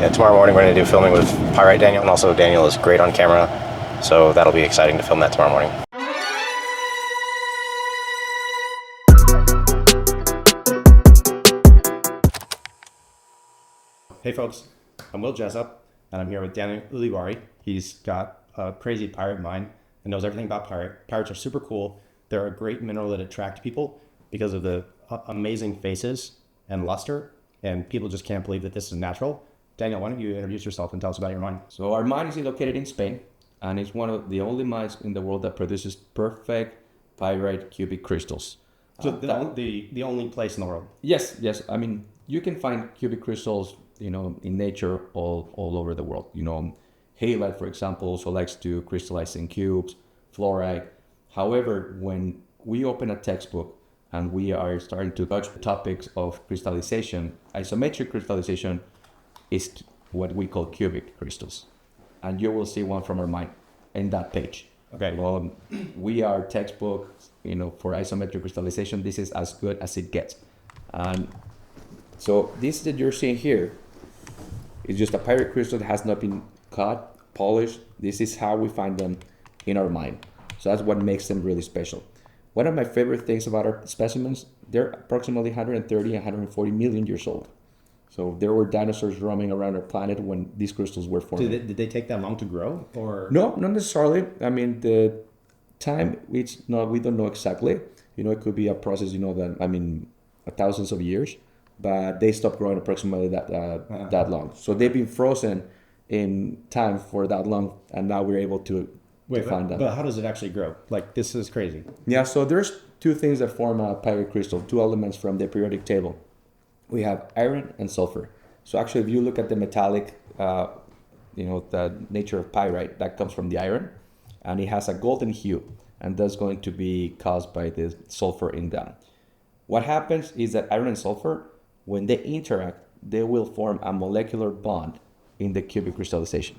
tomorrow morning we're going to do filming with Pyrite Daniel, and also Daniel is great on camera, so that'll be exciting to film that tomorrow morning. Hey folks, I'm Will Jessup, and I'm here with Daniel Ulibarri. He's got a crazy pyrite mine and knows everything about pyrite. Pyrites are super cool. They're a great mineral that attract people because of the amazing faces and luster, and people just can't believe that this is natural. Daniel, why don't you introduce yourself and tell us about your mine? So our mine is located in Spain, and it's one of the only mines in the world that produces perfect pyrite cubic crystals. So the only place in the world? Yes. I mean, you can find cubic crystals, in nature all over the world. Halite, for example, also likes to crystallize in cubes, fluorite. However, when we open a textbook and we are starting to touch topics of crystallization, isometric crystallization is what we call cubic crystals. And you will see one from our mine in that page. Okay. Well, we are textbook, for isometric crystallization. This is as good as it gets. And so this that you're seeing here is just a pyrite crystal that has not been cut, polished. This is how we find them in our mine. So that's what makes them really special. One of my favorite things about our specimens, they're approximately 130, 140 million years old. So there were dinosaurs roaming around our planet when these crystals were formed. Did they take that long to grow, or? No, not necessarily. I mean, the time, we don't know exactly. It could be a process, thousands of years. But they stopped growing approximately that long. So they've been frozen in time for that long, and now we're able to find them. But how does it actually grow? Like, this is crazy. Yeah, so there's two things that form a pyrite crystal, two elements from the periodic table. We have iron and sulfur. So actually, if you look at the metallic, the nature of pyrite, that comes from the iron, and it has a golden hue, and that's going to be caused by the sulfur in them. What happens is that iron and sulfur, when they interact, they will form a molecular bond in the cubic crystallization.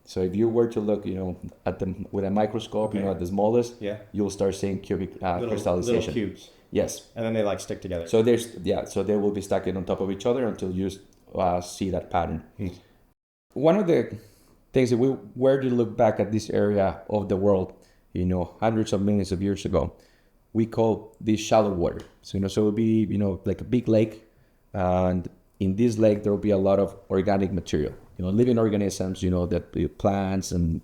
So if you were to look, with a microscope, okay, at the smallest, yeah, you'll start seeing cubic crystallization. Little cubes. Yes. And then they stick together. So so they will be stacked on top of each other until you see that pattern. One of the things that we were to look back at this area of the world, hundreds of millions of years ago, we call this shallow water. So so it will be like a big lake. And in this lake, there will be a lot of organic material, living organisms, that plants and,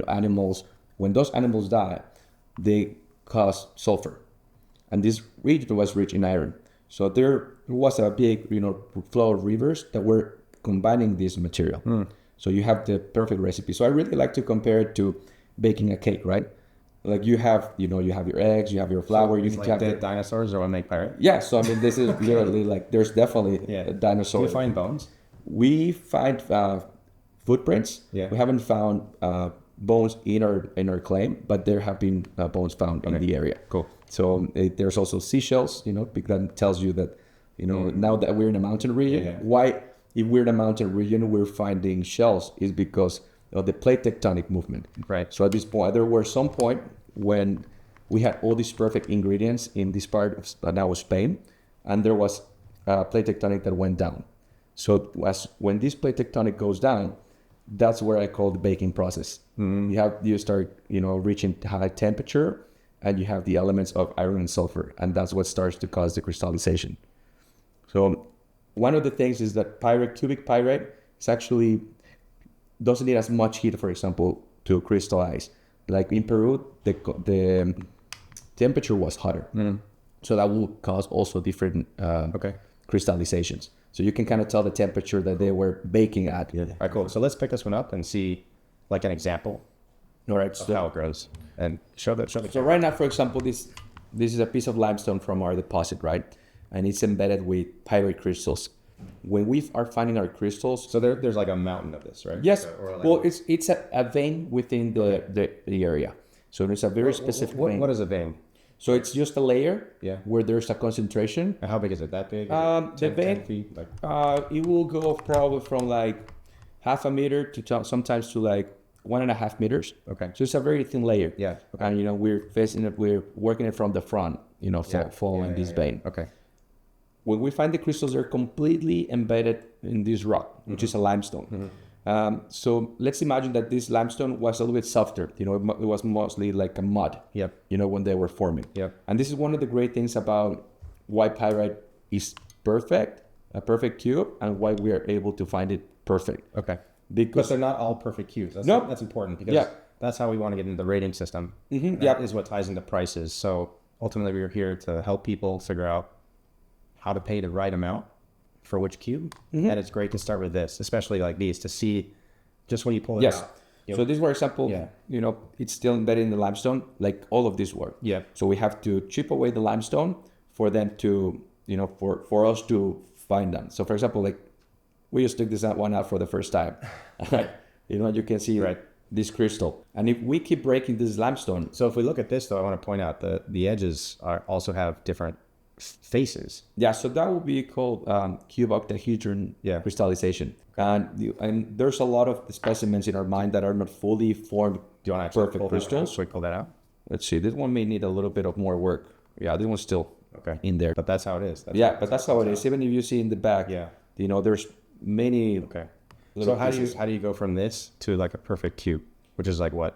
animals. When those animals die, they cause sulfur. And this region was rich in iron. So there was a big, flow of rivers that were combining this material. So you have the perfect recipe. So I really like to compare it to baking a cake, right? Like you have your eggs, you have your flour. So you have the dinosaurs are what make pyrite? Yeah, so this is literally there's definitely a dinosaur. Do you find bones? We find footprints. Yeah. We haven't found bones in our claim, but there have been bones found in the area. Cool. So there's also seashells, because that tells you that, now that we're in a mountain region, why if we're in a mountain region, we're finding shells is because of the plate tectonic movement. Right. So at this point, there were some point when we had all these perfect ingredients in this part of now Spain, and there was a plate tectonic that went down. So when this plate tectonic goes down, that's where I call the baking process. You start reaching high temperature, and you have the elements of iron and sulfur, and that's what starts to cause the crystallization. So one of the things is that cubic pyrite is actually doesn't need as much heat, for example, to crystallize. Like in Peru, the temperature was hotter. So that will cause also different crystallizations. So you can kind of tell the temperature that they were baking at. All right, cool. So let's pick this one up and see like an example All right, of how it grows. And show the So right now, for example, this is a piece of limestone from our deposit, right? And it's embedded with pyrite crystals. When we are finding our crystals, so there's like a mountain of this, right? Yes. Well, it's a vein within the area. So there's a very specific vein. What is a vein? So it's just a layer Yeah. where there's a concentration. And how big is it? That big? The vein, 10 feet? Like, it will go probably from like half a meter to sometimes to like 1.5 meters. okay. So it's a very thin layer. Yeah. Okay. And we're facing it. We're working it from the front. Following this vein. Okay. when we find the crystals, they're completely embedded in this rock, which is a limestone. So let's imagine that this limestone was a little bit softer. You know, it was mostly like a mud. Yep. You know, when they were forming. Yep. And this is one of the great things about why pyrite is perfect, a perfect cube, and why we are able to find it perfect. Okay. But Because they're not all perfect cubes. That's important because Yeah. that's how we want to get into the rating system. Mhm, That is what ties into prices. So ultimately, we're here to help people figure out how to pay the right amount for which cube. And it's great to start with this, especially like these, to see just when you pull it yes. out. You know, So this, for example, Yeah. you know, it's still embedded in the limestone, like all of this work. Yeah. So we have to chip away the limestone for them to, you know, for us to find them. So for example, like we just took this one out for the first time. You know, you can see Right. this crystal. And if we keep breaking this limestone, So if we look at this, though, I want to point out that the edges also have different faces. yeah, so that would be called cube octahedron Yeah. crystallization. And there's a lot of specimens in our mind that are not fully formed. Do you want to actually Perfect pull that out? crystals? Should we pull that out? Let's see, this one may need a little bit of more work. Yeah, this one's still Okay. in there. But that's how it is. But that's how it is. Even if you see in the back, Yeah. you know, there's many. Okay. So little how pieces. do you go from this to like a perfect cube, which is like what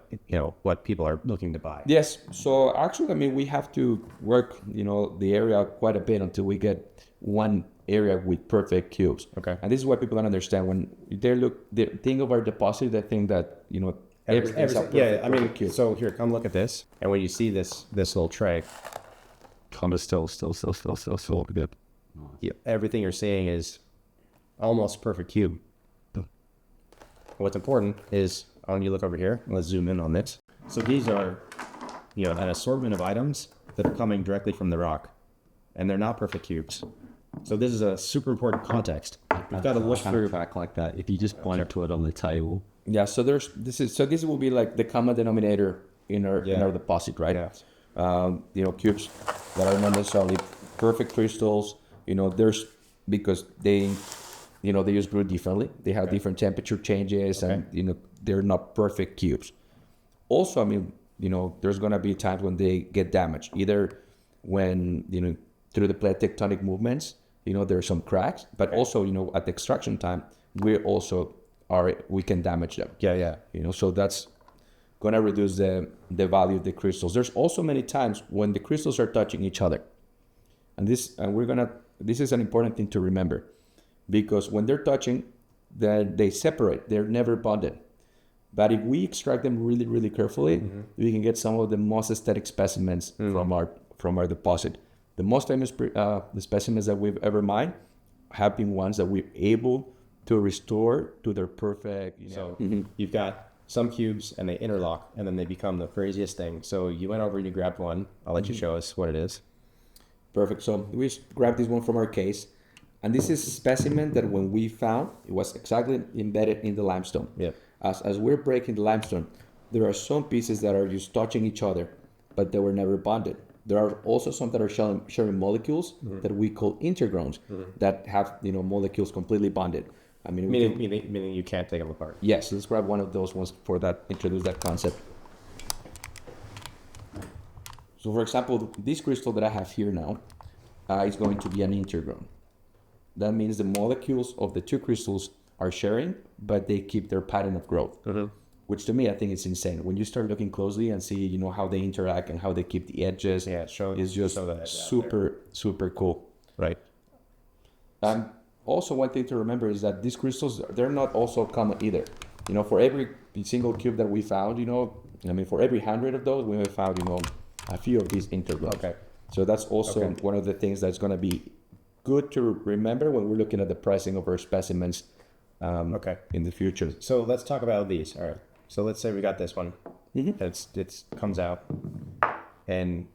people are looking to buy? Yes. So actually, I mean, we have to work, you know, the area quite a bit until we get one area with perfect cubes. Okay. And this is what people don't understand when they think of our deposit. They think that, you know, everything's a perfect, yeah. I mean, perfect cube. so here, come look at this, and when you see this little tray, Still good. everything you're seeing is almost perfect cube. What's important is when you look over here, let's zoom in on this. So these are, an assortment of items that are coming directly from the rock, and they're not perfect cubes. So this is a super important context. We've got to look through. Track like that. If you just point to it on the table. Yeah. So this will be like the common denominator in our deposit, right? Yeah. You know, cubes that are not necessarily perfect crystals. You know, there's because they just brew differently. They have different temperature changes, and they're not perfect cubes. Also, I mean, there's gonna be times when they get damaged, either when through the plate tectonic movements, there's some cracks, but also at the extraction time, we can damage them. Yeah. So that's gonna reduce the value of the crystals. There's also many times when the crystals are touching each other, and this is an important thing to remember, because when they're touching, then they separate. They're never bonded. But if we extract them really, really carefully, we can get some of the most aesthetic specimens from our deposit. The most famous the specimens that we've ever mined have been ones that we're able to restore to their perfect. So you've got some cubes and they interlock and then they become the craziest thing. So you went over and you grabbed one. I'll let you show us what it is. Perfect. So we grabbed this one from our case, and this is a specimen that when we found, it was exactly embedded in the limestone. Yep. As we're breaking the limestone, there are some pieces that are just touching each other, but they were never bonded. There are also some that are sharing molecules that we call intergrowns that have molecules completely bonded. I mean, Meaning you can't take them apart. yes. Let's grab one of those ones for that. Introduce that concept. So, for example, this crystal that I have here now is going to be an intergrown. That means the molecules of the two crystals are sharing, but they keep their pattern of growth, which to me, I think is insane. When you start looking closely and see, how they interact and how they keep the edges, it's just super cool. Right. Also, one thing to remember is that these crystals, they're not also common either. For every single cube that we found, for every 100 of those, we have found, a few of these intergrowns. Okay. So that's also one of the things that's going to be good to remember when we're looking at the pricing of our specimens in the future. So let's talk about these. All right. So let's say we got this one. It comes out, and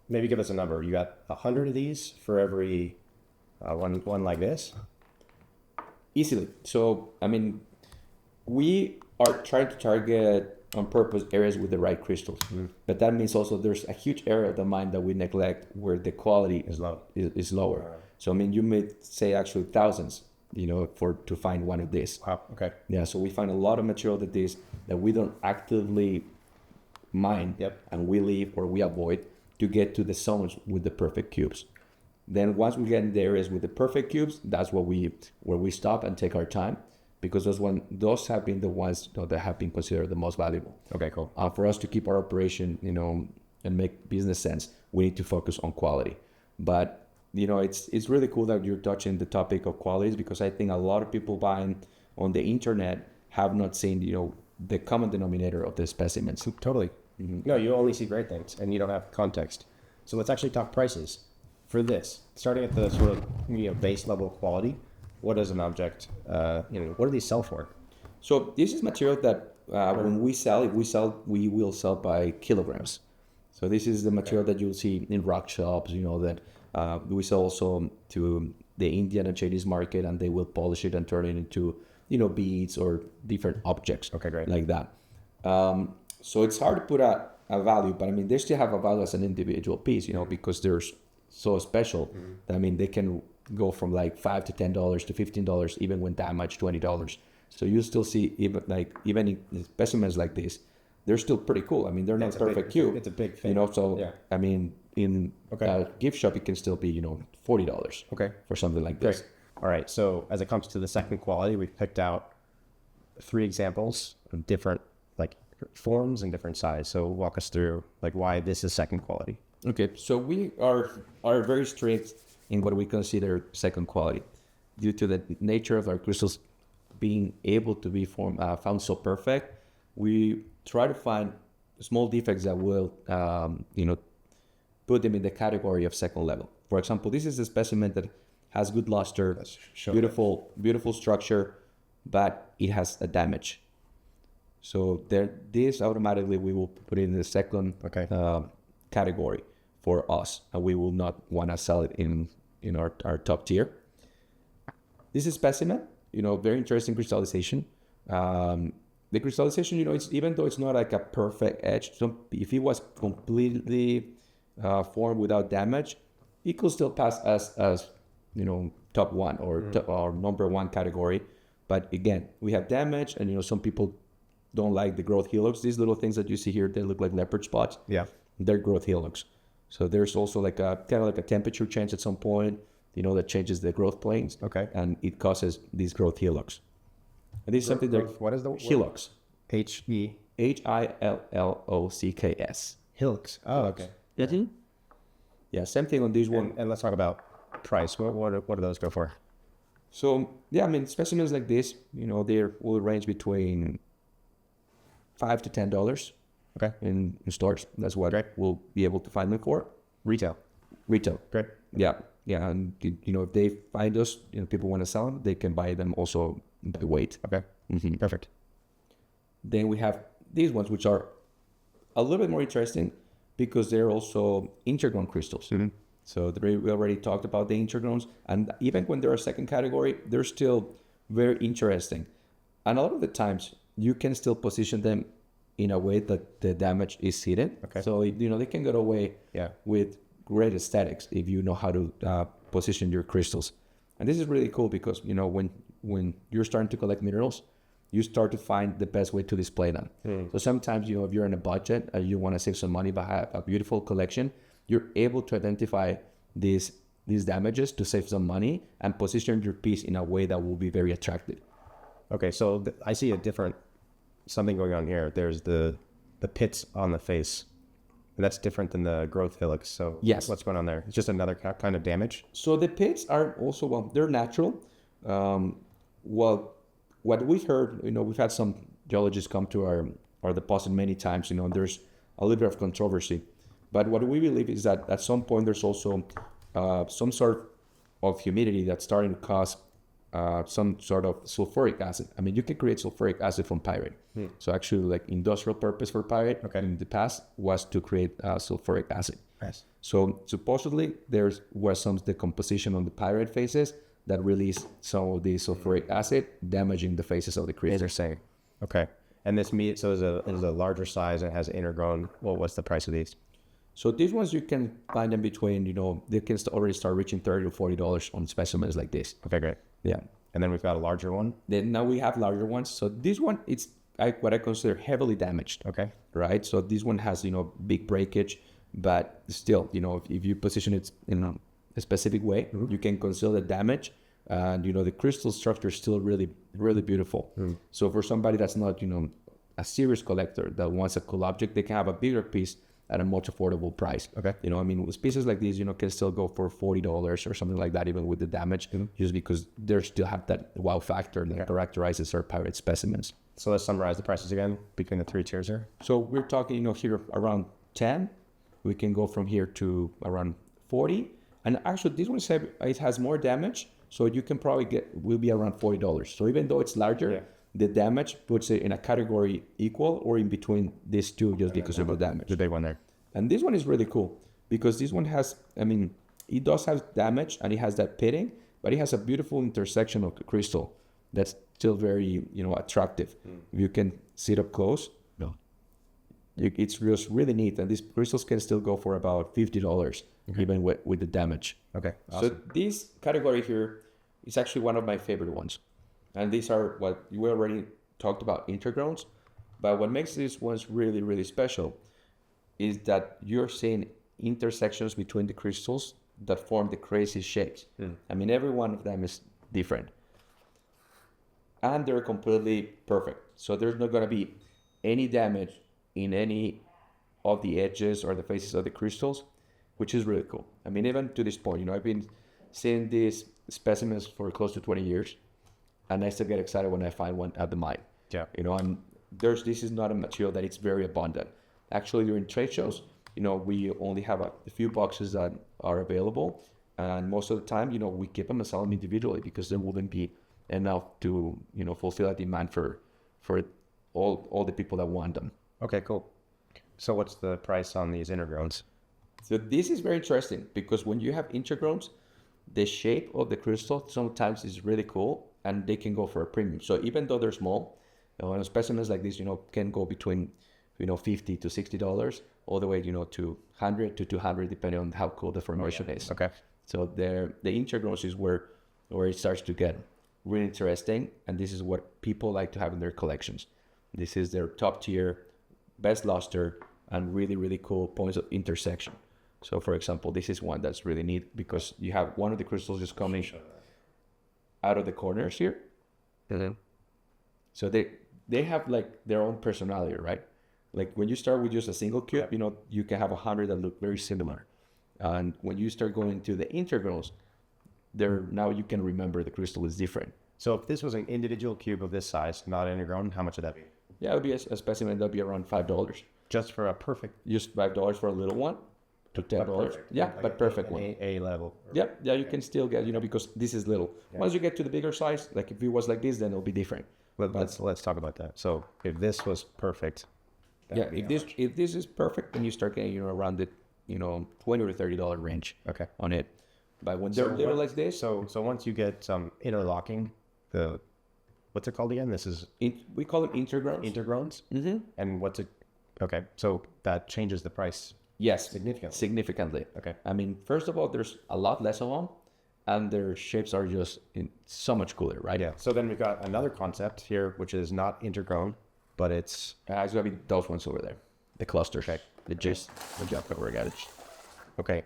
maybe give us a number. You got 100 of these for every one like this. Easily. So I mean, we are trying to target on purpose areas with the right crystals, but that means also there's a huge area of the mine that we neglect where the quality is lower. So I mean, you may say actually thousands, to find one of these. Wow. Okay. Yeah. So we find a lot of material that we don't actively mine, and we leave or we avoid to get to the zones with the perfect cubes. Then once we get in the areas with the perfect cubes, that's where we stop and take our time, because those have been the ones that have been considered the most valuable. Okay, cool. For us to keep our operation, and make business sense, we need to focus on quality. But it's really cool that you're touching the topic of qualities, because I think a lot of people buying on the internet have not seen the common denominator of the specimens. Totally. No, you only see great things and you don't have context. So let's actually talk prices for this. Starting at the sort of base level quality, what does an object, what do these sell for? So this is material that when we sell, we will sell by kilograms. So this is the material that you'll see in rock shops, that we sell also to the Indian and Chinese market, and they will polish it and turn it into, beads or different objects. Okay, great. Like that. So it's hard to put a value, but I mean, they still have a value as an individual piece, because they're so special. That, I mean, they can go from like $5 to $10 to $15, even when damaged, $20. So you still see even in specimens like this, they're still pretty cool. I mean, they're not perfect cube. It's a big thing. So yeah. I mean, in a gift shop, it can still be $40. Okay. For something like this. Great. All right. So as it comes to the second quality, we've picked out 3 examples of different forms and different size. So walk us through why this is second quality. Okay. So we are very strict in what we consider second quality, due to the nature of our crystals being able to be found so perfect. We try to find small defects that will, put them in the category of second level. For example, this is a specimen that has good luster, beautiful structure, but it has a damage. So this automatically we will put it in the second category for us, and we will not want to sell it in our top tier. This is specimen, very interesting crystallization. The crystallization, it's, even though it's not like a perfect edge, if it was completely formed without damage, it could still pass as top 1 or number 1 category. But again, we have damage, and some people don't like the growth helix. These little things that you see here, they look like leopard spots. Yeah, they're growth helix. So there's also kind of like a temperature change at some point, that changes the growth planes. Okay, and it causes these growth helix. And this is something that, what is the helix? Hillox. Hillox. Oh, okay. Yeah, same thing on this one. And let's talk about price. What do those go for? So yeah, I mean, specimens like this, they will range between $5 to $10. Okay. In stores, that's what we'll be able to find them for. Retail. Great. Yeah. And if they find us, people want to sell them, they can buy them also by weight. Okay. Perfect. Then we have these ones, which are a little bit more interesting because they're also intergrown crystals. So we already talked about the intergrowns, and even when they're a second category, they're still very interesting. And a lot of the times, you can still position them in a way that the damage is hidden. Okay. So they can get away with great aesthetics if you know how to position your crystals. And this is really cool because when you're starting to collect minerals, you start to find the best way to display them. So sometimes if you're in a budget and you want to save some money but have a beautiful collection, you're able to identify these damages to save some money and position your piece in a way that will be very attractive. Okay, so I see something going on here. There's the pits on the face. That's different than the growth helix. So yes, what's going on there? It's just another kind of damage. So the pits are also, they're natural. What we've heard, we've had some geologists come to our deposit many times. There's a little bit of controversy, but what we believe is that at some point there's also some sort of humidity that's starting to cause some sort of sulfuric acid. I mean, you can create sulfuric acid from pyrite. So actually, like industrial purpose for pyrite in the past was to create sulfuric acid. Yes. So supposedly there was some decomposition on the pyrite faces that released some of the sulfuric acid, damaging the faces of the crystals. They're saying. Okay. And this meat, so is a larger size and has intergrown. Well, what's the price of these? So these ones you can find them between, they can already start reaching $30 to $40 on specimens like this. Okay, great. Yeah. And then we've got a larger one. Then now we have larger ones. So this one, it's what I consider heavily damaged. Okay. Right. So this one has, big breakage, but still, if you position it in a specific way. You can conceal the damage, and the crystal structure is still really, really beautiful. So for somebody that's not a serious collector that wants a cool object, they can have a bigger piece at a much affordable price. Okay. With pieces like these, can still go for $40 or something like that, even with the damage, just because they still have that wow factor that characterizes our pirate specimens. So let's summarize the prices again between the 3 tiers here. So we're talking, here around 10. We can go from here to around 40. And actually, this one it has more damage, so you can probably will be around $40. So even though it's larger, the damage puts it in a category equal or in between these two, just because of the damage. The big one there. And this one is really cool because this one has, it does have damage and it has that pitting, but it has a beautiful intersection of the crystal that's still very, attractive. If you can see it up close, it's just really neat. And these crystals can still go for about $50, even with the damage. Okay, awesome. So this category here is actually one of my favorite ones. And these are what we already talked about, intergrowns. But what makes these ones really, really special is that you're seeing intersections between the crystals that form the crazy shapes. Every one of them is different. And they're completely perfect. So there's not going to be any damage in any of the edges or the faces of the crystals, which is really cool. Even to this point, I've been seeing these specimens for close to 20 years. And I still get excited when I find one at the mine. Yeah. This is not a material that it's very abundant. Actually, during trade shows, we only have a few boxes that are available. And most of the time, we keep them and sell them individually because there wouldn't be enough to, fulfill a demand for all the people that want them. Okay, cool. So what's the price on these intergrowns? So this is very interesting because when you have intergrowns, the shape of the crystal sometimes is really cool and they can go for a premium. So even though they're small, specimens like this, can go between, $50 to $60 all the way, to $100 to $200, depending on how cool the formation is. Okay. So the intergrowns is where it starts to get really interesting. And this is what people like to have in their collections. This is their top tier, best luster, and really, really cool points of intersection. So for example, this is one that's really neat because you have one of the crystals just coming out of the corners here. So they have like their own personality, right? Like when you start with just a single cube, you can have 100 that look very similar. And when you start going to the intergrowns, now you can remember the crystal is different. So if this was an individual cube of this size, not intergrown, how much would that be? Yeah, it would be a specimen that would be around $5. Just for a perfect... Just $5 for a little one to $10. Yeah, like but perfect one. A level. Yeah, you can still get, because this is little. Once you get to the bigger size, like if it was like this, then it'll be different. Let's talk about that. So if this was perfect... if this is perfect, then you start getting, around the, $20 or $30 range on it. But when they're little like this... So once you get some interlocking, what's it called again? This is... we call them intergrowns. Intergrowns? Mm-hmm. And what's it... Okay, so that changes the price. Yes, significantly. Okay. First of all, there's a lot less of them, and their shapes are just so much cooler, right? Yeah. So then we've got another concept here, which is not intergrown, but it's going to be those ones over there, the clusters. Okay. The job that we're at. Okay.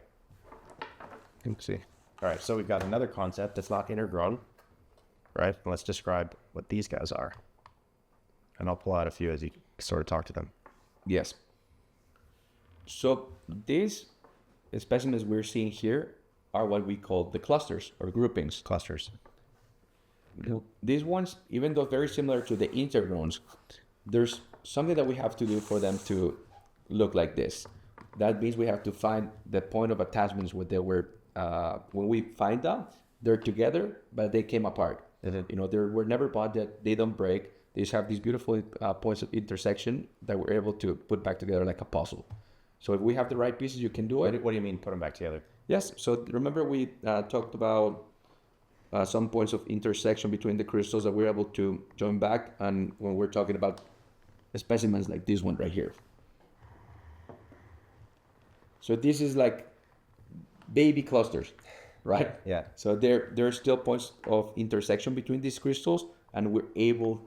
Let's see. All right. So we've got another concept that's not intergrown, right? And let's describe what these guys are, and I'll pull out a few as you sort of talk to them. Yes. So these specimens we're seeing here are what we call the clusters or groupings. Clusters. These ones, even though very similar to the intergrowns, there's something that we have to do for them to look like this. That means we have to find the point of attachments where they were, when we find them, they're together, but they came apart. Mm-hmm. They were never bonded, they don't break. They just have these beautiful points of intersection that we're able to put back together like a puzzle. So if we have the right pieces, you can do it. What do you mean put them back together? Yes. So remember we talked about some points of intersection between the crystals that we're able to join back. And when we're talking about specimens like this one right here. So this is like baby clusters, right? Yeah. So there are still points of intersection between these crystals, and we're able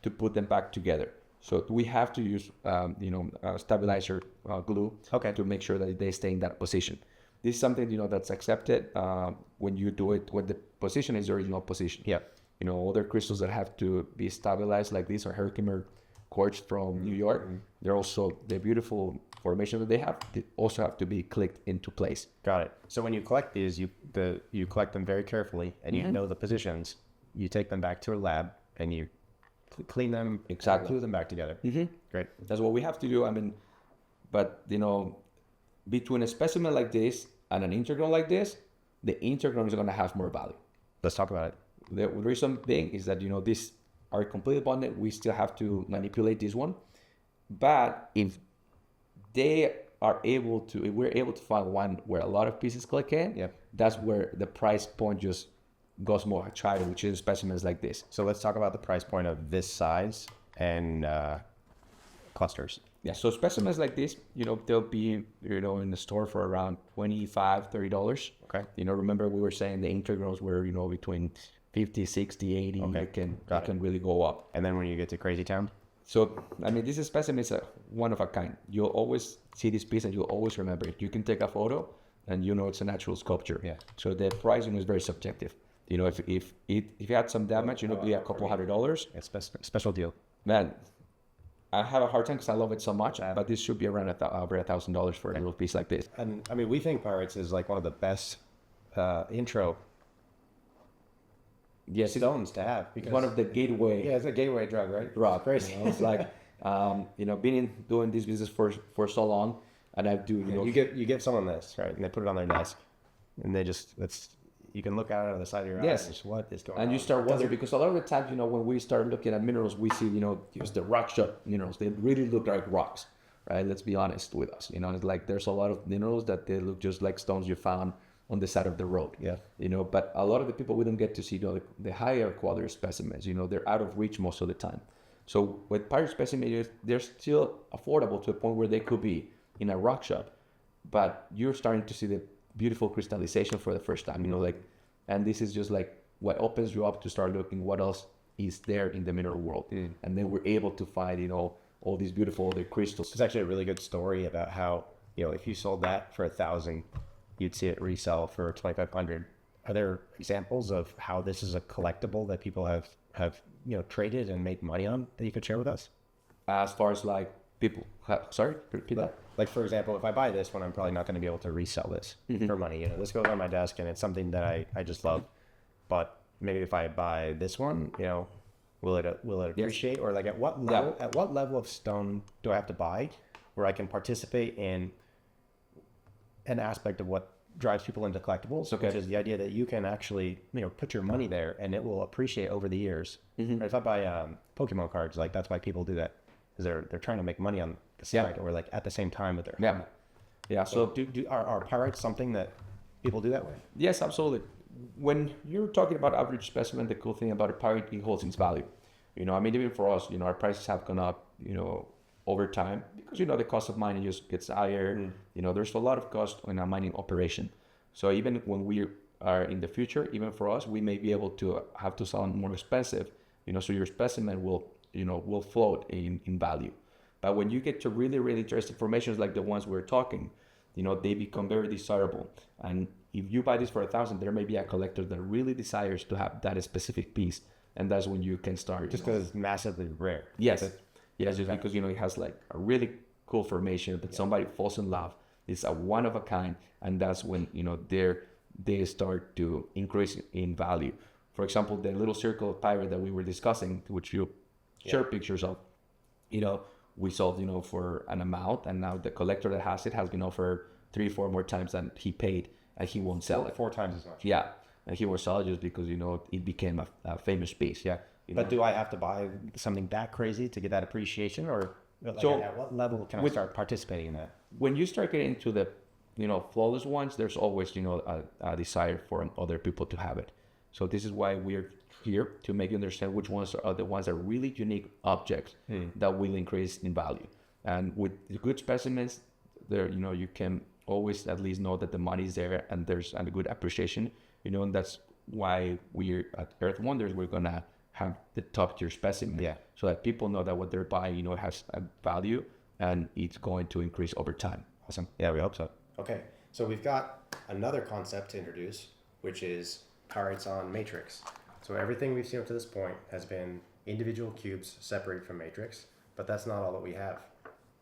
to put them back together. So we have to use, stabilizer glue to make sure that they stay in that position. this is something, that's accepted when you do it, when the position is the original position. Yeah. Other crystals that have to be stabilized like this are Herkimer quartz from New York. They're also, the beautiful formation that they have, they also have to be clicked into place. Got it. So when you collect these, you collect them very carefully, and you know the positions. You take them back to a lab, and you clean them, Exactly. glue them back together. Great. That's what we have to do. But between a specimen like this and an integral like this, the integral is going to have more value. Let's talk about it. The reason being is that, these are completely bonded. We still have to manipulate this one. But if we're able to find one where a lot of pieces click in, that's where the price point just goes more higher, which is specimens like this. So let's talk about the price point of this size and clusters. Yeah, so specimens like this, they'll be, in the store for around $25, $30. Okay. Remember we were saying the integrals were, between 50, 60, 80. Okay. They can really go up. And then when you get to Crazy Town? So, this specimen is one of a kind. You'll always see this piece and you'll always remember it. You can take a photo and it's a natural sculpture. Yeah. So the pricing is very subjective. If you had some damage, it'll be a couple $100. It's special deal. Man, I have a hard time because I love it so much, but this should be around over $1,000 for a little piece like this. And we think pirates is like one of the best intro stones to have. Because one of the gateway. Yeah, it's a gateway drug, right? Drug. Crazy. It's like, doing this business for so long, and I do. You give someone this, right, and they put it on their desk, and they you can look out of the side of your eyes. What is going on? And you start wondering, because a lot of the times, when we start looking at minerals, we see, just the rock shot minerals. They really look like rocks, right? Let's be honest with us. It's like there's a lot of minerals that they look just like stones you found on the side of the road. Yeah. But a lot of the people, we don't get to see, the higher quality specimens. They're out of reach most of the time. So with pirate specimens, they're still affordable to a point where they could be in a rock shop, but you're starting to see the beautiful crystallization for the first time, and this is just like what opens you up to start looking what else is there in the mineral world. And then we're able to find, all these beautiful other crystals. It's actually a really good story about how, if you sold that for $1,000, you'd see it resell for $2,500. Are there examples of how this is a collectible that people have traded and made money on that you could share with us? As far as like people, sorry, repeat that. Like, for example, if I buy this one, I'm probably not going to be able to resell this for money. This goes on my desk and it's something that I just love. But maybe if I buy this one, will it appreciate? Or like at what level of stone do I have to buy where I can participate in an aspect of what drives people into collectibles, which is the idea that you can actually put your money there and it will appreciate over the years. Right? If I buy Pokemon cards, like that's why people do that, because they're trying to make money on the side or like at the same time with their So are pirates something that people do that with? Yes, absolutely. When you're talking about average specimen, the cool thing about a pirate, it holds its value. Even for us, our prices have gone up, over time, because the cost of mining just gets higher. There's a lot of cost in a mining operation. So even when we are in the future, even for us, we may be able to have to sell more expensive. So your specimen will float in value. But when you get to really, really interesting formations like the ones we're talking, they become very desirable. And if you buy this for $1,000, there may be a collector that really desires to have that specific piece, and that's when you can start. Just because it's massively rare. Yes. Yes, just because it has like a really cool formation that somebody falls in love. It's a one of a kind, and that's when they start to increase in value. For example, the little circle of pirate that we were discussing, which you share pictures of, we sold for an amount, and now the collector that has it has been offered 3-4 more times than he paid, and he won't sell it. 4 times as much. Yeah, and he won't sell it just because it became a famous piece. Yeah. But do I have to buy something that crazy to get that appreciation, or at what level can I start participating in that? When you start getting into the, flawless ones, there's always, a desire for other people to have it. So this is why we're here, to make you understand which ones are the ones that are really unique objects that will increase in value. And with the good specimens, there, you can always at least know that the money's there and there's a good appreciation, and that's why we're at Earth Wonders, we're gonna have the top tier specimen, so that people know that what they're buying, has a value and it's going to increase over time. Awesome. Yeah, we hope so. Okay, so we've got another concept to introduce, which is pyrites on matrix. So everything we've seen up to this point has been individual cubes separated from matrix, but that's not all that we have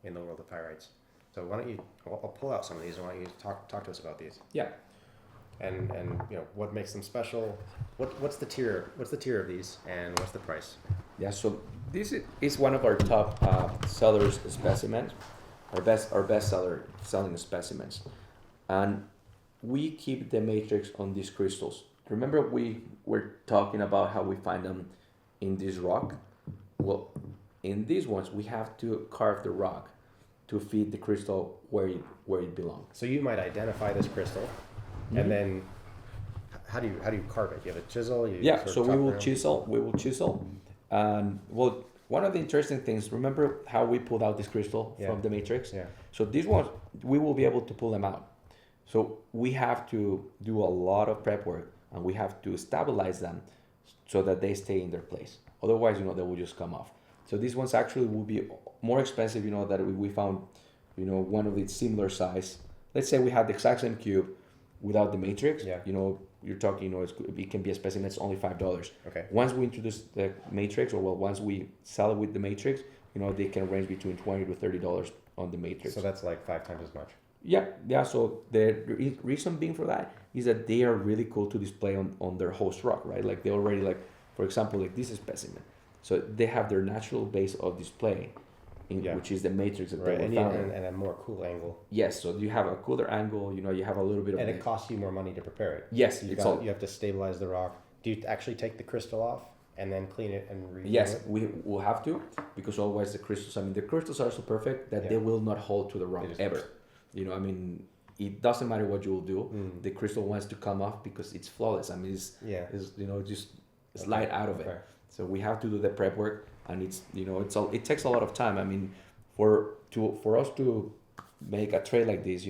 in the world of pyrites. So why don't you? I'll pull out some of these. And why don't you talk to us about these? Yeah. And what makes them special? What's the tier? What's the tier of these? And what's the price? Yeah. So this is one of our top sellers specimens, our best seller selling specimens, and we keep the matrix on these crystals. Remember we were talking about how we find them in this rock? Well, in these ones we have to carve the rock to feed the crystal where it belongs. So you might identify this crystal, Mm-hmm. and then how do you carve it? You have a chisel. So we will chisel, and well, one of the interesting things. Remember how we pulled out this crystal from the matrix? Yeah. So these ones we will be able to pull them out. So we have to do a lot of prep work, and we have to stabilize them so that they stay in their place. Otherwise, they will just come off. So these ones actually will be more expensive. That we found, one of its similar size. Let's say we had the exact same cube without the matrix. Yeah. You're talking. It can be a specimen that's only $5. Okay. Once we introduce the matrix, once we sell it with the matrix, they can range between $20 to $30 on the matrix. So that's like 5 times as much. Yeah. So the reason being for that is that they are really cool to display on their host rock, right? Like they already for example, like this is specimen. So they have their natural base of display, which is the matrix that they were found. And a more cool angle. Yes. So you have a cooler angle. You have a little bit of. And it costs you more money to prepare it. Yes, You have to stabilize the rock. Do you actually take the crystal off and then clean it and redo Yes, it? we will have to, because otherwise the crystals. The crystals are so perfect that they will not hold to the rock ever. It doesn't matter what you will do. The crystal wants to come off because it's flawless. It's slide out of it. Right. So we have to do the prep work, and it takes a lot of time. For us to make a tray like this,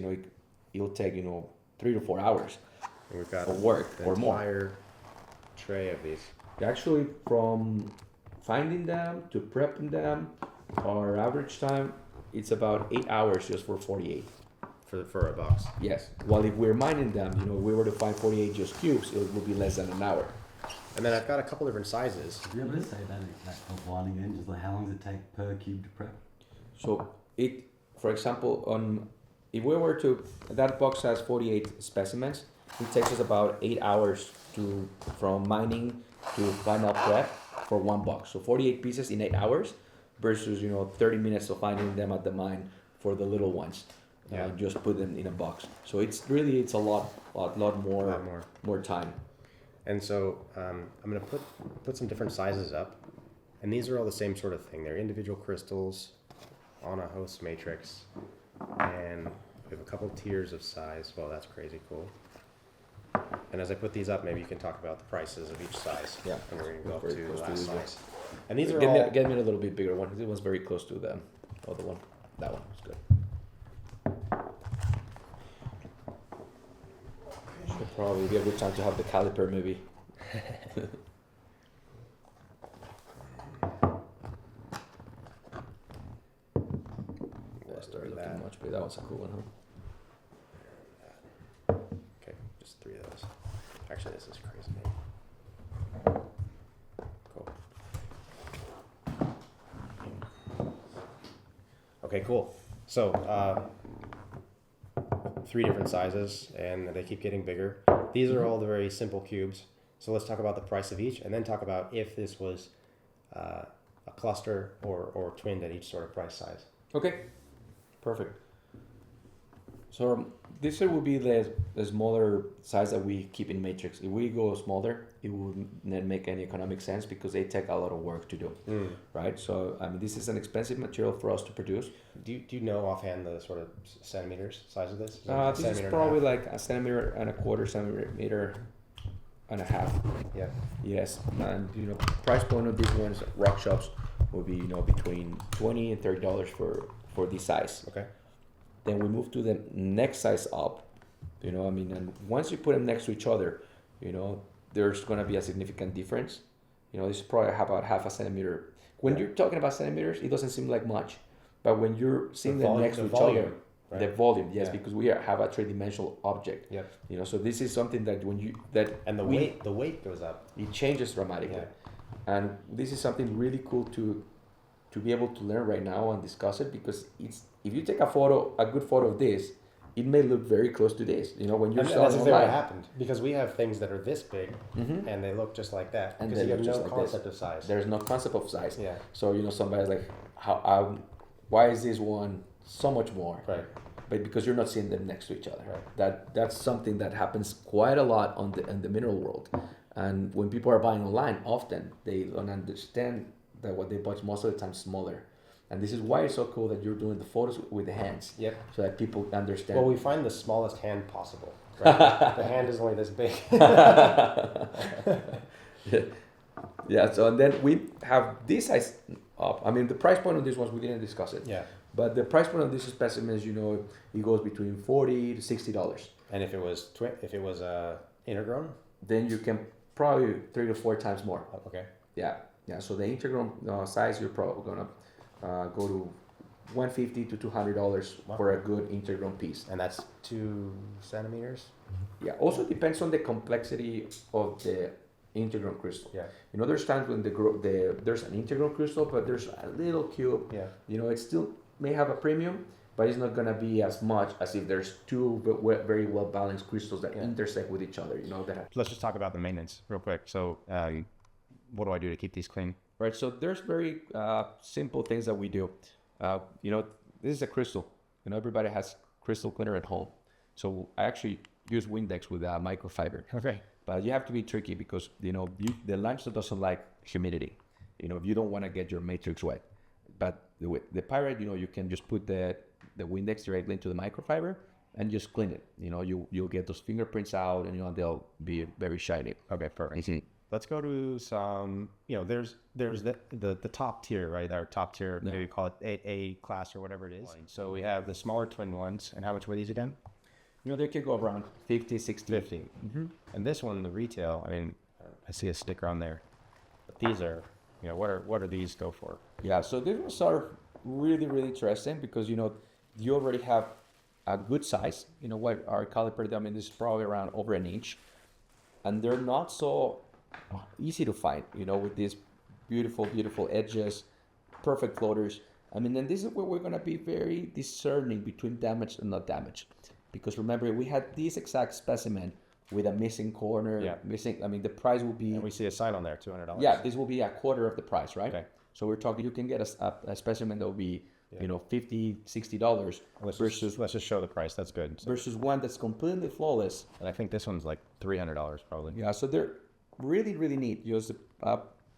it'll take 3 to 4 hours And we've got of work or more. entire tray of these. Actually, from finding them to prepping them, our average time it's about 8 hours just for 48. For a box. Yes. While if we're mining them, if we were to find 48 just cubes, it would be less than an hour. And then I've got a couple different sizes. Did you ever say that outlining then? Just like how long does it take per cube to prep? So for example, if we were to, that box has 48 specimens, it takes us about 8 hours from mining to final prep for one box. So 48 pieces in 8 hours versus 30 minutes of finding them at the mine for the little ones. Just put them in a box. So it's a lot more time. And so I'm going to put some different sizes up. And these are all the same sort of thing. They're individual crystals on a host matrix. And we have a couple tiers of size. Well, that's crazy cool. And as I put these up, maybe you can talk about the prices of each size. Yeah. And we're going to go up Very to close the to last these size. And these are Get me a little bit bigger one. This one's very close to the other one. That one is good. Should probably be a good time to have the caliper maybe. Started looking much bigger. That one's a cool one, huh? Okay, just 3 of those. Actually, this is crazy. Cool. Okay, cool. So, 3 different sizes, and they keep getting bigger. These are all the very simple cubes. So let's talk about the price of each, and then talk about if this was a cluster or twinned at each sort of price size. Okay, perfect. So this will be the smaller size that we keep in matrix. If we go smaller, it would not make any economic sense because they take a lot of work to do, right? So this is an expensive material for us to produce. Do you know offhand the sort of centimeters size of this? This is probably like a centimeter and a quarter, centimeter and a half. Yeah. Yes, and price point of these ones, rock shops, will be between $20 and $30 for this size. Okay. Then we move to the next size up, and once you put them next to each other, there's gonna be a significant difference. This is probably about half a centimeter. When you're talking about centimeters, it doesn't seem like much, but when you're seeing them next to each other, right? The volume, yes, Yeah. because we have a three-dimensional object. Yep. You know, so this is something that And the weight goes up. it changes dramatically. Yeah. And this is something really cool to be able to learn right now and discuss it, because it's, if you take a good photo of this, it may look very close to this. You know, when you're And selling that's exactly what online. happened, because we have things that are this big and they look just like that, And because they you have look no just like this. concept of size. There's no concept of size. Yeah. So, you know, somebody's like, why is this one so much more? Right. But because you're not seeing them next to each other. Right. That's something that happens quite a lot in the mineral world. And when people are buying online, often they don't understand that what they buy is most of the time smaller. And this is why it's so cool that you're doing the photos with the hands. Yep. So that people understand. Well, we find the smallest hand possible. Right? The hand is only this big. Yeah. So and then we have this size up. I mean, the price point on this ones we didn't discuss it. Yeah. But the price point on this specimens, you know, it goes between $40 to $60. And if it was intergrown, Then you can probably 3 to 4 times more. okay. Yeah. So the intergrown size, you're probably gonna go to $150 to $200 for a good intergrown piece. And that's 2 centimeters. Yeah. Also depends on the complexity of the intergrown crystal. Yeah. You know, there's times when there's an intergrown crystal, but there's a little cube. Yeah. You know, it still may have a premium, but it's not gonna be as much as if there's two very well balanced crystals that intersect with each other. You know that. Let's just talk about the maintenance real quick. So, what do I do to keep these clean? Right. So there's very simple things that we do. You know, this is a crystal. You know, everybody has crystal cleaner at home. So I actually use Windex with microfiber. Okay. But you have to be tricky because, you know, the limestone doesn't like humidity. You know, you don't want to get your matrix wet. But the pyrite, you know, you can just put the Windex directly into the microfiber and just clean it. You know, you'll get those fingerprints out and, you know, they'll be very shiny. Okay, perfect. Let's go to some, you know, there's the top tier, right? Our top tier, maybe call it A class or whatever it is. So we have the smaller twin ones. And how much were these again? You know, they can go around 50, 60. 50. Mm-hmm. And this one, the retail, I mean, I see a sticker on there. But these are, you know, what are these go for? Yeah, so these ones are really, really interesting because, you know, you already have a good size. You know, what our caliper, I mean, this is probably around over an inch. And they're not so easy to find, you know, with these beautiful, beautiful edges, perfect floaters. I mean, and this is where we're going to be very discerning between damaged and not damaged. Because remember, we had this exact specimen with a missing corner, I mean, the price will be... And we see a sign on there, $200. Yeah, this will be a quarter of the price, right? Okay. So we're talking, you can get a specimen that will be, you know, $50, $60 Let's just show the price. That's good. So, versus one that's completely flawless. and I think this one's like $300 probably. Yeah, so they're really, really neat. Just,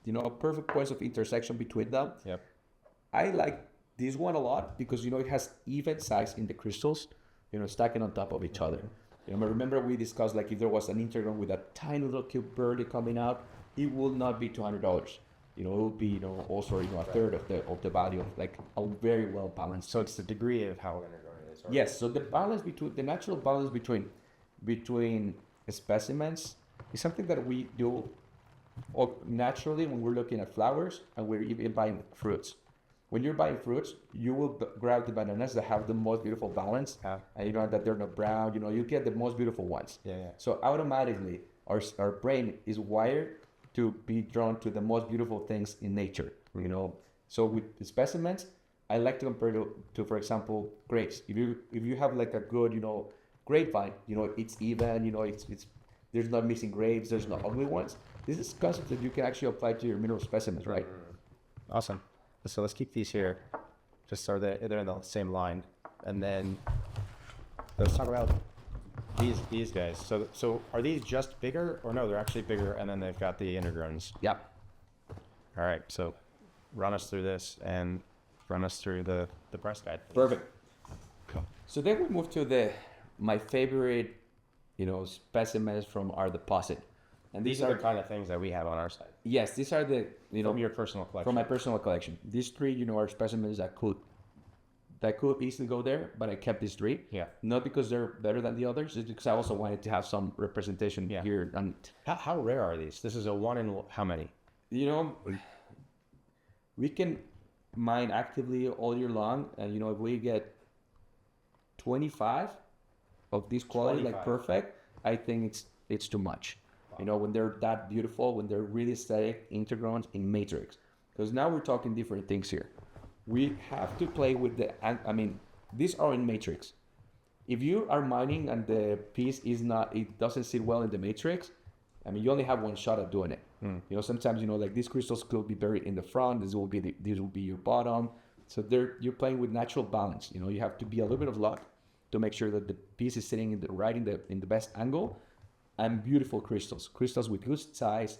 you know, perfect points of intersection between them. Yep. I like this one a lot because, you know, it has even size in the crystals, you know, stacking on top of each other. You know, remember we discussed, like, if there was an intergrown with a tiny little cube barely coming out, it will not be $200. You know, it will be, you know, also, you know, a third of the value of, like, a very well balanced. So it's the degree of how undergrown it is. Yes, so the natural balance between specimens is something that we do naturally when we're looking at flowers and we're even buying fruits. When you're buying fruits, you will grab the bananas that have the most beautiful balance, and you know that they're not brown. You know, you get the most beautiful ones. Yeah. So automatically, our brain is wired to be drawn to the most beautiful things in nature. You know, so with the specimens, I like to compare to for example, grapes. If you have like a good, you know, grapevine, you know, it's even. You know, it's there's not missing grapes. There's no ugly ones. This is concept that you can actually apply to your mineral specimens, right? Awesome. So let's keep these here, just so they're in the same line, and then let's talk about these guys. So are these just bigger, or no? They're actually bigger, and then they've got the intergrowns. Yep. All right. So run us through this and run us through the press guide. Perfect. So then we move to my favorite, you know, specimens from our deposit. And These are the kind of things that we have on our side. Yes, these are the, you know, From your personal collection. from my personal collection. These three, you know, are specimens that could easily go there, but I kept these three. Yeah. Not because they're better than the others, it's because I also wanted to have some representation here. And How rare are these? This is a one in how many? you know, we can mine actively all year long, and you know, if we get 25 of this quality, 25. like perfect, I think it's too much. You know, when they're that beautiful, when they're really aesthetic, intergrowns in matrix. Because now we're talking different things here. We have to play with these are in matrix. If you are mining and the piece it doesn't sit well in the matrix, I mean, you only have one shot at doing it. You know, sometimes, you know, like these crystals could be buried in the front. This will be your bottom. So you're playing with natural balance. You know, you have to be a little bit of luck to make sure that the piece is sitting in the best angle. And beautiful crystals with good size,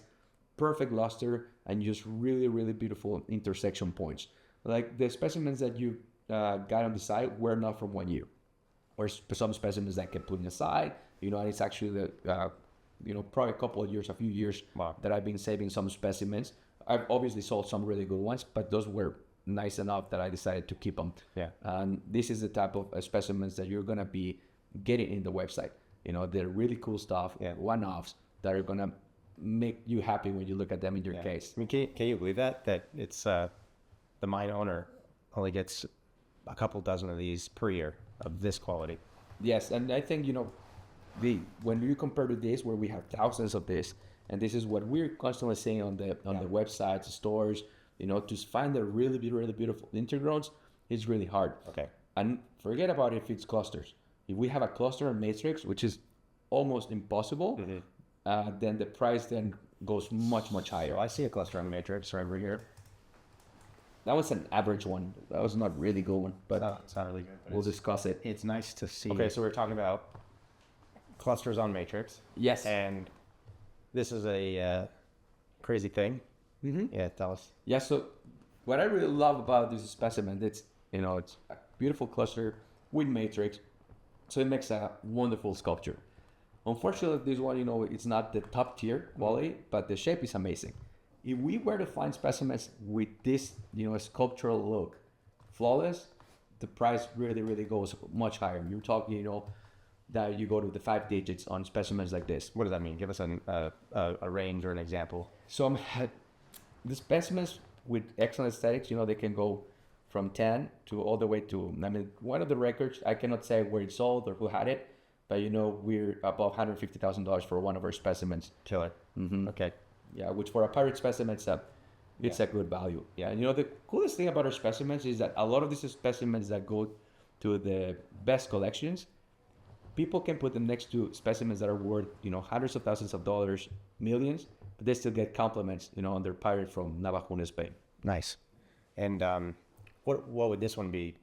perfect luster, and just really, really beautiful intersection points. Like the specimens that you got on the side were not from 1 year, or some specimens that get put aside, you know, and it's actually probably a few years that I've been saving some specimens. I've obviously sold some really good ones, but those were nice enough that I decided to keep them. Yeah. And this is the type of specimens that you're gonna be getting in the website. You know, they're really cool stuff, one-offs that are gonna make you happy when you look at them in your case. I mean, can you believe that it's the mine owner only gets a couple dozen of these per year of this quality? Yes, and I think, you know, when you compare to this, where we have thousands of this, and this is what we're constantly seeing on the websites, stores, you know, to find the really beautiful intergrowns is really hard. Okay. And forget about if it's clusters. If we have a cluster and matrix, which is almost impossible, then the price then goes much higher. So I see a cluster on matrix right over here. That was an average one. That was not really good one, but It's not really good. But we'll discuss it. it's nice to see. Okay, so we're talking about clusters on matrix. Yes. And this is a crazy thing. Yeah, tell us. Yeah, so what I really love about this specimen, it's a beautiful cluster with matrix, so it makes a wonderful sculpture. Unfortunately, this one, you know, it's not the top tier quality, but the shape is amazing. If we were to find specimens with this, you know, sculptural look, flawless, the price really goes much higher. You're talking, you know, that you go to the 5 digits on specimens like this. What does that mean? Give us a range or an example. So the specimens with excellent aesthetics, you know, they can go from 10 to all the way to, I mean, one of the records, I cannot say where it's sold or who had it, but, you know, we're above $150,000 for one of our specimens. Killer. Okay. Yeah, which for a pirate specimen, it's a good value. Yeah, and, you know, the coolest thing about our specimens is that a lot of these specimens that go to the best collections, people can put them next to specimens that are worth, you know, hundreds of thousands of dollars, millions, but they still get compliments, you know, on their pirate from Navajún, Spain. Nice. And what would this one be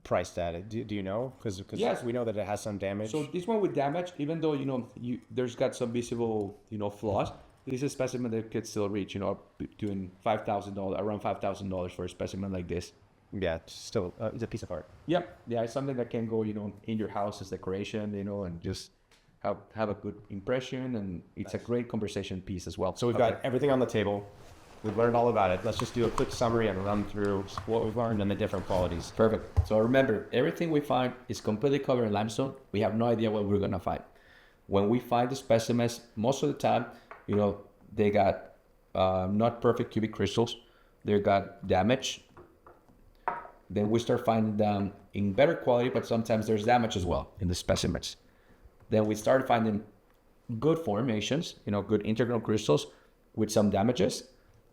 priced at? Do you know? Because Yes. we know that it has some damage. So this one with damage, even though, you know, there's got some visible, you know, flaws, this is a specimen that could still reach, you know, between $5,000, around $5,000 for a specimen like this. Yeah, it's still it's a piece of art. Yep. Yeah, it's something that can go, you know, in your house as decoration, you know, and just have a good impression, and it's a great conversation piece as well. So we've got everything on the table. We've learned all about it. Let's just do a quick summary and run through what we've learned and the different qualities. Perfect. So remember, everything we find is completely covered in limestone. We have no idea what we're gonna find. When we find the specimens, most of the time, you know, they got not perfect cubic crystals. They got damage. Then we start finding them in better quality, but sometimes there's damage as well in the specimens. Then we start finding good formations, you know, good integral crystals with some damages.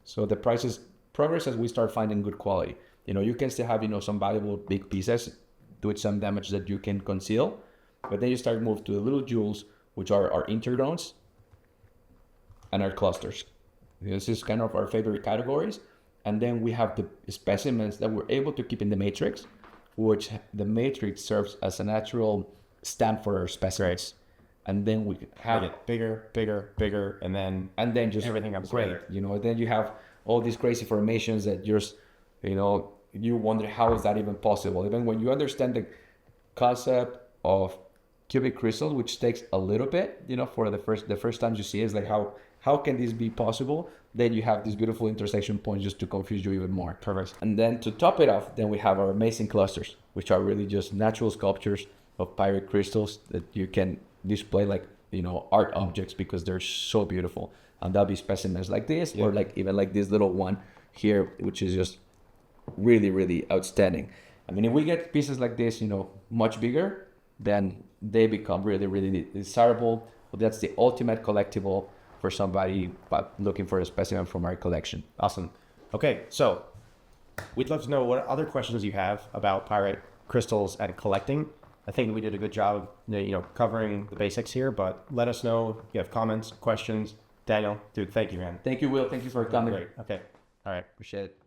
So the prices progress as we start finding good quality. You know, you can still have, you know, some valuable big pieces with some damage that you can conceal, but then you start move to the little jewels, which are our intergrowns and our clusters. This is kind of our favorite categories. And then we have the specimens that we're able to keep in the matrix, which the matrix serves as a natural stand for our specimens. And then we have it bigger, and then just everything comes great. together. You know, then you have all these crazy formations that just, you know, you wonder how is that even possible. Even when you understand the concept of cubic crystals, which takes a little bit, you know, for the first times you see it, it's like how can this be possible? Then you have these beautiful intersection points just to confuse you even more. Perfect. And then to top it off, then we have our amazing clusters, which are really just natural sculptures of pyrite crystals that you can display like, you know, art objects because they're so beautiful. And that'll be specimens like this, or like even like this little one here, which is just really outstanding. I mean, if we get pieces like this, you know, much bigger, then they become really, really desirable. But that's the ultimate collectible for somebody looking for a specimen from our collection. Awesome. Okay, so we'd love to know what other questions you have about pyrite crystals and collecting. I think we did a good job of covering the basics here, but let us know if you have comments, questions. Daniel, dude, thank you, man. Thank you, Will. Thank you for coming. Great. Okay. All right. Appreciate it.